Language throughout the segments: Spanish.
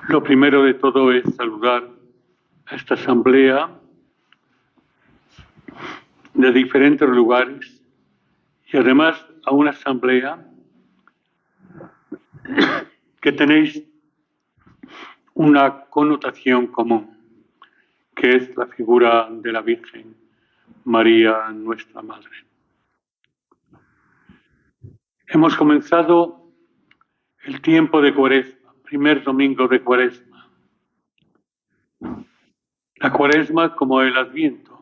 Lo primero de todo es saludar a esta asamblea de diferentes lugares y además a una asamblea que tenéis una connotación común, que es la figura de la Virgen María, nuestra Madre. Hemos comenzado el tiempo de Cuaresma, primer domingo de Cuaresma. La Cuaresma, como el Adviento,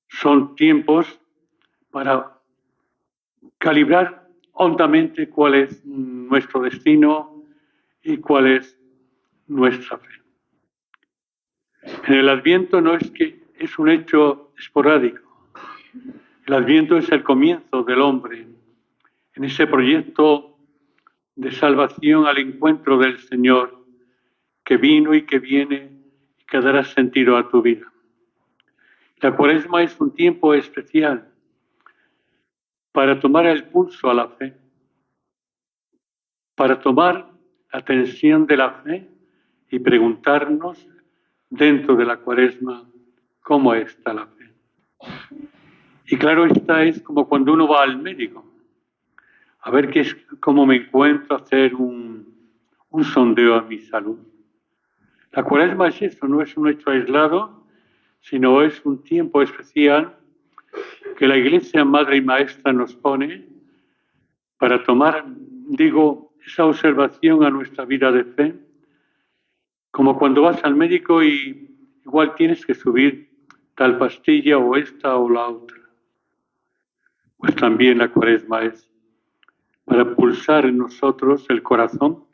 son tiempos para calibrar hondamente cuál es nuestro destino y cuál es nuestra fe. En el Adviento no es que es un hecho esporádico. El Adviento es el comienzo del hombre en ese proyecto de salvación al encuentro del Señor que vino y que viene y que dará sentido a tu vida. La Cuaresma es un tiempo especial para tomar el pulso a la fe, para tomar la tensión de la fe y preguntarnos dentro de la Cuaresma cómo está la fe. Y claro, esta es como cuando uno va al médico, a ver cómo me encuentro, hacer un sondeo a mi salud. La Cuaresma es eso, no es un hecho aislado, sino es un tiempo especial que la Iglesia Madre y Maestra nos pone para tomar, esa observación a nuestra vida de fe, como cuando vas al médico y igual tienes que subir tal pastilla o esta o la otra. Pues también la Cuaresma es para pulsar en nosotros el corazón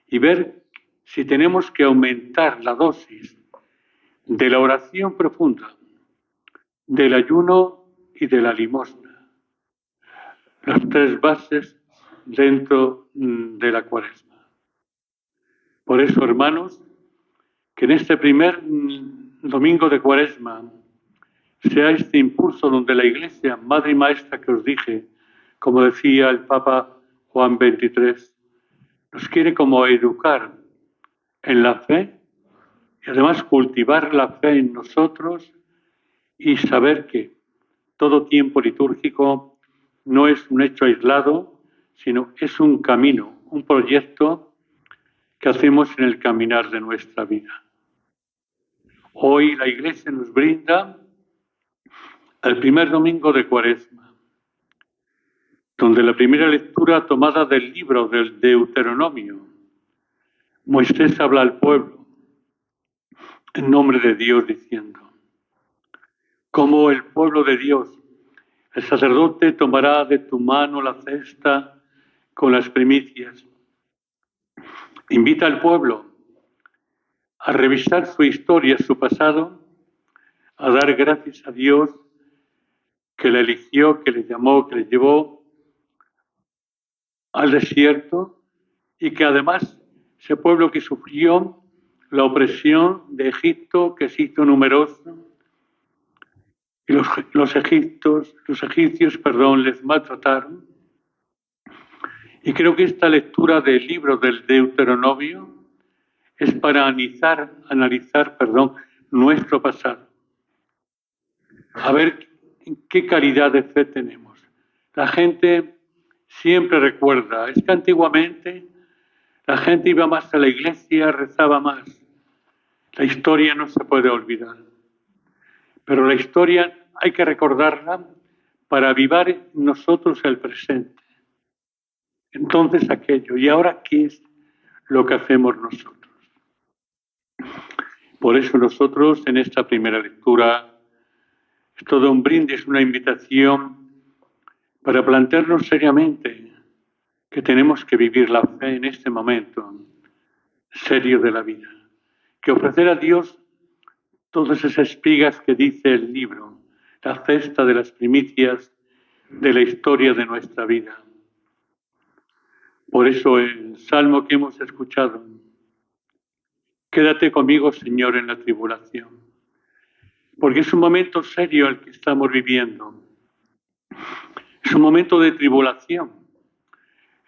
y ver si tenemos que aumentar la dosis de la oración profunda, del ayuno y de la limosna. Las tres bases dentro de la Cuaresma. Por eso, hermanos, que en este primer domingo de Cuaresma sea este impulso donde la Iglesia, Madre y Maestra que os dije, como decía el Papa Juan XXIII, nos quiere como educar en la fe y además cultivar la fe en nosotros y saber que todo tiempo litúrgico no es un hecho aislado, sino es un camino, un proyecto que hacemos en el caminar de nuestra vida. Hoy la Iglesia nos brinda el primer domingo de Cuaresma, donde la primera lectura tomada del libro del Deuteronomio, Moisés habla al pueblo en nombre de Dios diciendo, como el pueblo de Dios, el sacerdote tomará de tu mano la cesta con las primicias. Invita al pueblo a revisar su historia, su pasado, a dar gracias a Dios que le eligió, que le llamó, que le llevó al desierto y que además ese pueblo que sufrió la opresión de Egipto, que se hizo numeroso, y los egipcios, les maltrataron. Y creo que esta lectura del libro del Deuteronomio es para analizar, nuestro pasado. A ver qué calidad de fe tenemos. La gente siempre recuerda, es que antiguamente la gente iba más a la iglesia, rezaba más. La historia no se puede olvidar. Pero la historia hay que recordarla para avivar en nosotros el presente. Entonces aquello, ¿y ahora qué es lo que hacemos nosotros? Por eso nosotros en esta primera lectura es todo un brindis, una invitación para plantearnos seriamente que tenemos que vivir la fe en este momento serio de la vida, que ofrecer a Dios todas esas espigas que dice el libro, la cesta de las primicias de la historia de nuestra vida. Por eso el salmo que hemos escuchado, quédate conmigo, Señor, en la tribulación, porque es un momento serio el que estamos viviendo. Es un momento de tribulación,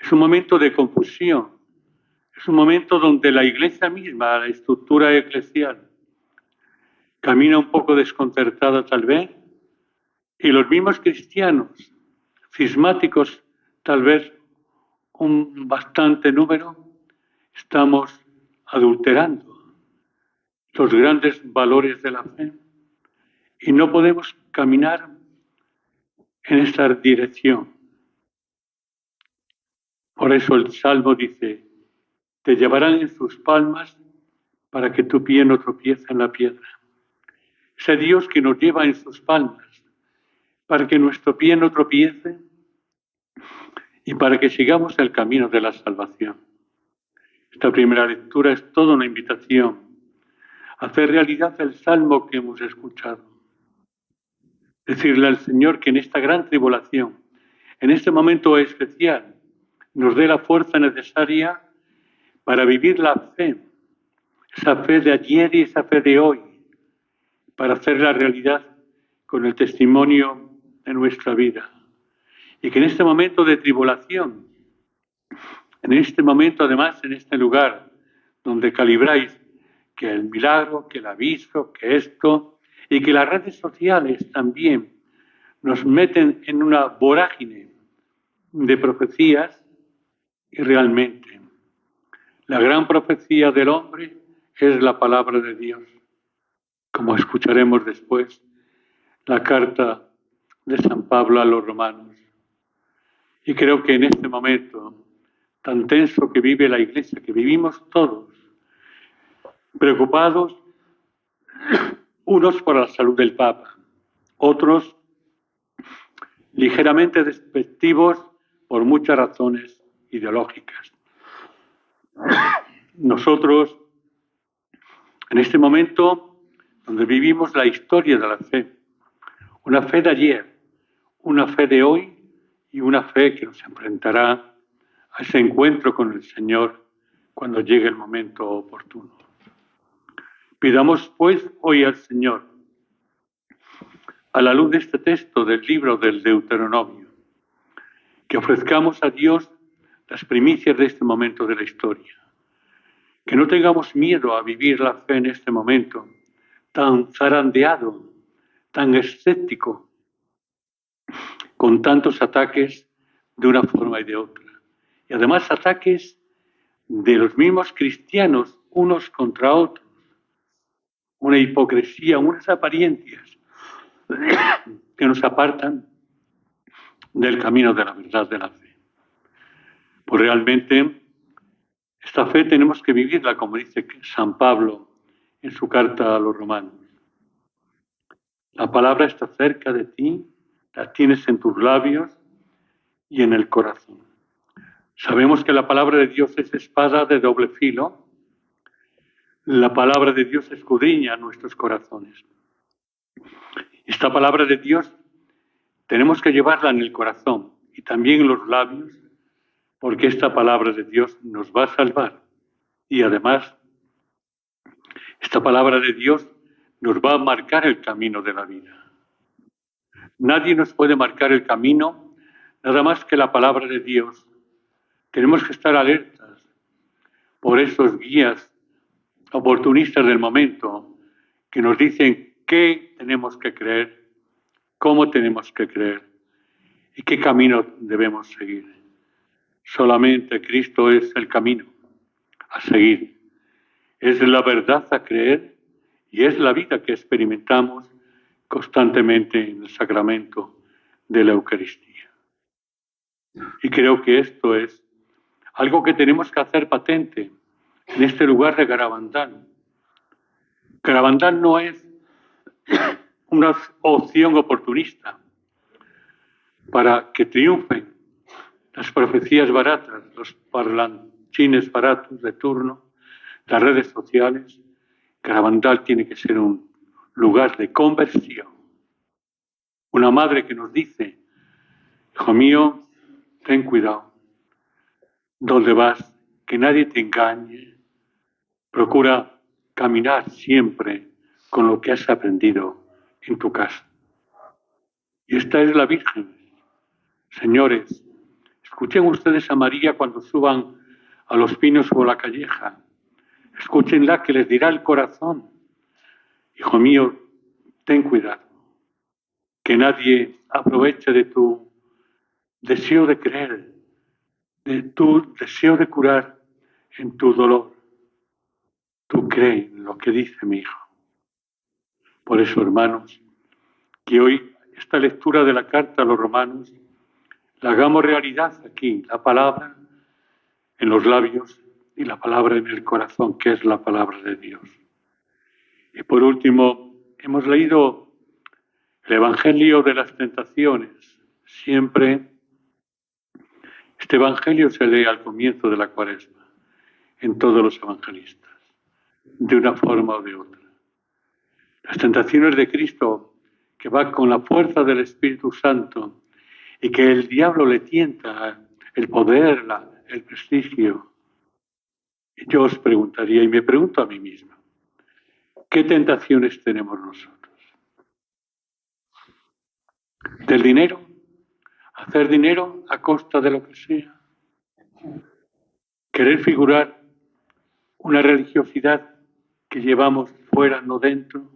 es un momento de confusión, es un momento donde la Iglesia misma, la estructura eclesial, camina un poco desconcertada tal vez, y los mismos cristianos, cismáticos tal vez un bastante número, estamos adulterando los grandes valores de la fe y no podemos caminar en esta dirección. Por eso el Salmo dice, te llevarán en sus palmas para que tu pie no tropiece en la piedra. Ese Dios que nos lleva en sus palmas para que nuestro pie no tropiece y para que sigamos el camino de la salvación. Esta primera lectura es toda una invitación a hacer realidad el Salmo que hemos escuchado. Decirle al Señor que en esta gran tribulación, en este momento especial, nos dé la fuerza necesaria para vivir la fe, esa fe de ayer y esa fe de hoy, para hacerla realidad con el testimonio de nuestra vida. Y que en este momento de tribulación, en este momento además, en este lugar donde calibráis que el milagro, que el aviso, que esto, y que las redes sociales también nos meten en una vorágine de profecías, y realmente la gran profecía del hombre es la palabra de Dios. Como escucharemos después, la carta de San Pablo a los romanos. Y creo que en este momento tan tenso que vive la Iglesia, que vivimos todos, preocupados, unos por la salud del Papa, otros ligeramente despectivos por muchas razones ideológicas. Nosotros, en este momento donde vivimos la historia de la fe, una fe de ayer, una fe de hoy y una fe que nos enfrentará a ese encuentro con el Señor cuando llegue el momento oportuno. Pidamos pues hoy al Señor, a la luz de este texto del libro del Deuteronomio, que ofrezcamos a Dios las primicias de este momento de la historia. Que no tengamos miedo a vivir la fe en este momento tan zarandeado, tan escéptico, con tantos ataques de una forma y de otra. Y además ataques de los mismos cristianos unos contra otros. Una hipocresía, unas apariencias que nos apartan del camino de la verdad de la fe. Pues realmente esta fe tenemos que vivirla, como dice San Pablo en su carta a los romanos. La palabra está cerca de ti, la tienes en tus labios y en el corazón. Sabemos que la palabra de Dios es espada de doble filo. La palabra de Dios escudriña nuestros corazones. Esta palabra de Dios tenemos que llevarla en el corazón y también en los labios, porque esta palabra de Dios nos va a salvar. Y además, esta palabra de Dios nos va a marcar el camino de la vida. Nadie nos puede marcar el camino, nada más que la palabra de Dios. Tenemos que estar alertas por esos guías oportunistas del momento que nos dicen qué tenemos que creer, cómo tenemos que creer y qué camino debemos seguir. Solamente Cristo es el camino a seguir. Es la verdad a creer y es la vida que experimentamos constantemente en el sacramento de la Eucaristía. Y creo que esto es algo que tenemos que hacer patente en este lugar de Garabandal. Garabandal no es una opción oportunista para que triunfen las profecías baratas, los parlanchines baratos de turno, las redes sociales. Garabandal tiene que ser un lugar de conversión. Una madre que nos dice, hijo mío, ten cuidado, ¿dónde vas? Que nadie te engañe. Procura caminar siempre con lo que has aprendido en tu casa. Y esta es la Virgen, Señores, escuchen ustedes a María cuando suban a los pinos o a la calleja. Escúchenla que les dirá el corazón. Hijo mío, ten cuidado, que nadie aproveche de tu deseo de creer, de tu deseo de curar en tu dolor. Tú crees en lo que dice mi hijo. Por eso, hermanos, que hoy esta lectura de la carta a los romanos la hagamos realidad aquí, la palabra en los labios y la palabra en el corazón, que es la palabra de Dios. Y por último, hemos leído el Evangelio de las Tentaciones. Siempre este Evangelio se lee al comienzo de la Cuaresma, en todos los evangelistas, de una forma o de otra. Las tentaciones de Cristo, que va con la fuerza del Espíritu Santo y que el diablo le tienta el poder, el prestigio. Yo os preguntaría, y me pregunto a mí mismo, ¿qué tentaciones tenemos nosotros? ¿Del dinero? ¿Hacer dinero a costa de lo que sea? ¿Querer figurar una religiosidad que llevamos fuera, no dentro?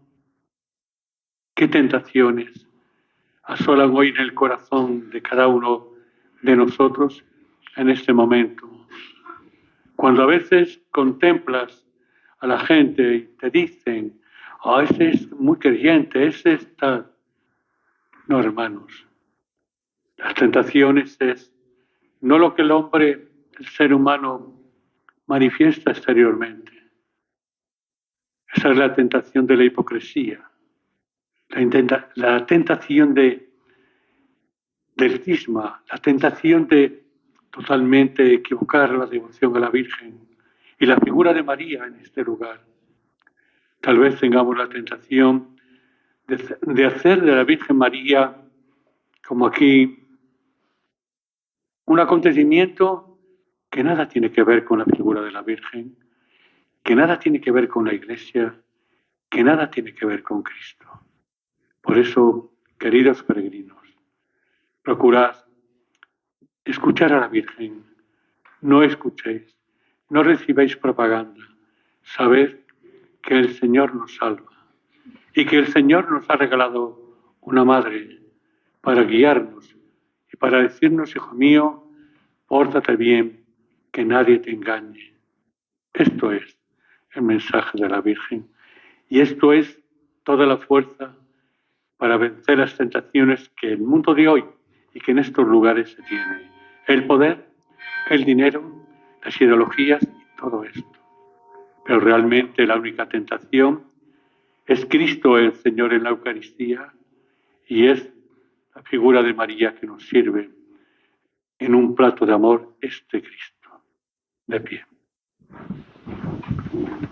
¿Qué tentaciones asolan hoy en el corazón de cada uno de nosotros en este momento? Cuando a veces contemplas a la gente y te dicen, ese es muy creyente, ese está... No, hermanos, las tentaciones es no lo que el hombre, el ser humano, manifiesta exteriormente. Esa es la tentación de la hipocresía, la tentación del cisma, la tentación de totalmente equivocar la devoción a la Virgen y la figura de María en este lugar. Tal vez tengamos la tentación de hacer de la Virgen María, como aquí, un acontecimiento que nada tiene que ver con la figura de la Virgen, que nada tiene que ver con la Iglesia, que nada tiene que ver con Cristo. Por eso, queridos peregrinos, procurad escuchar a la Virgen, no escuchéis, no recibáis propaganda, sabed que el Señor nos salva y que el Señor nos ha regalado una madre para guiarnos y para decirnos, hijo mío, pórtate bien, que nadie te engañe. Esto es el mensaje de la Virgen y esto es toda la fuerza para vencer las tentaciones que el mundo de hoy y que en estos lugares se tiene. El poder, el dinero, las ideologías y todo esto. Pero realmente la única tentación es Cristo el Señor en la Eucaristía y es la figura de María que nos sirve en un plato de amor este Cristo. De pie.